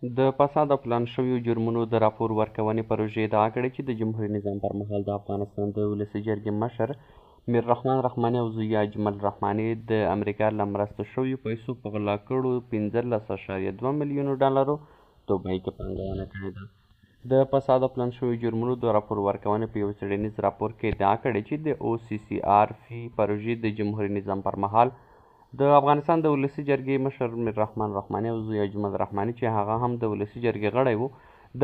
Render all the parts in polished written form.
د فساد او پلان شویو جرمونو د راپور ورکونې پروژې ادعا کړې چې د جمهوري نظام پر مهال د افغانستان د ولسي جرګې مشر میر رحمان رحماني او زوی اجمل رحماني د امریکا له مرستو شویو پیسو په غلا کړو 15.2 میلیونو ډالرو دوبۍ کې پانګونه کړې ده. د فساد او پلان شویو جرمونو د راپور ورکونې په یو څېړنیز راپور کې ادعا کړې چې د OCCRP پروژې د جمهوري نظام پر مهال د افغانستان د ولسي جرګې مشر میر رحمان رحماني او زوی اجمل رحماني چې هغه هم د ولسي جرګې غړی و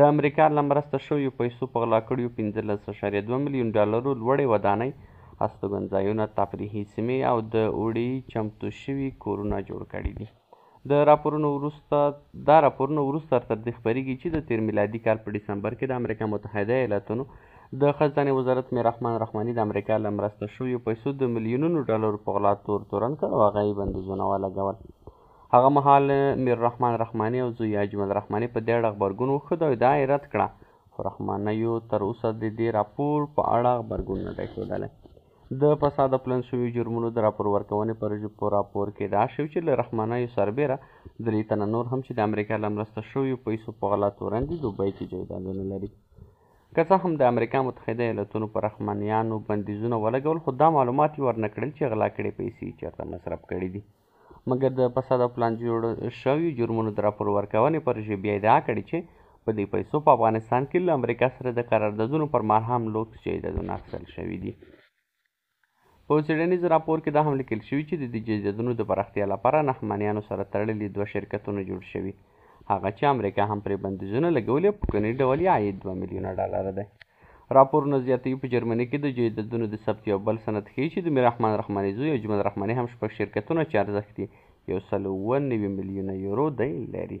د امریکا له مرسته شویو پیسو په غلا کړیو 15.2 میلیون ډالرو لوړې ودانۍ، هستوګنځایونه، تفریحي سیمې او د اوړي چمتو شوي کورونه جوړ کړي دي. دا راپورونه وروسته تر دې خپریږي چې د تیر میلادي کال په ډسمبر کې د امریکا متحده ایالاتونو د خزانې وزارت میر رحمان رحماني د امریکا له مرسته شویو پیسو د میلیونونو ډالرو په غلا تورن کړ او هغه یې بندیزونه ولګول. هغه مهال میر رحمان رحماني او زوی اجمل رحماني په دې اړه غبرګون وښود او ادعا یې رد کړه، خو رحمانیو تر اوسه د دې راپور په اړه غبرګون نه دی ښودلی. د فساد او پلان شویو جرمونو د راپور ورکونې پروژې په راپور کې ادعا شوې چې له رحمانیو سربیره 3 تنه نور هم چې د امریکا له مرسته شویو پیسو په غلا تورن دي دوبۍ کې جایدادونه لري. که څه هم د امریکا متحده ایالاتونو پر رحمانیانو بندیزونه ولګول، خو دا معلومات یې ورنه کړل چې غلا کړې پیسې چېرته مصرف کړي دي. مګر د فساد او پلان جوړ شویو جرمونو د راپور ورکونې پروژې بیا ادعا کړې چې په دې پیسو په افغانستان کې له امریکا سره د قراردادونو پر مهال هم لوکس جایدادونه اخیستل شوي دي. په څېړنیز راپور کې دا هم لیکل شوي چې د دې جایدادونو د پراختیا لپاره رحمانیانو سره تړلي 2 شرکتونه جوړ شوي، هغه چې امریکا هم پرې بندیزونه لګولي او په کني ډول یې عاید 2 میلیونه ډالره دی. راپورونه زیاتوي په جرمني کې د جایدادونو د ثبت یو بل سند ښیي چې د میر رحمان رحماني زوی اجمل رحماني هم 6 شرکتونه چې ارزښت یې 190 میلیونه یورو دی لري.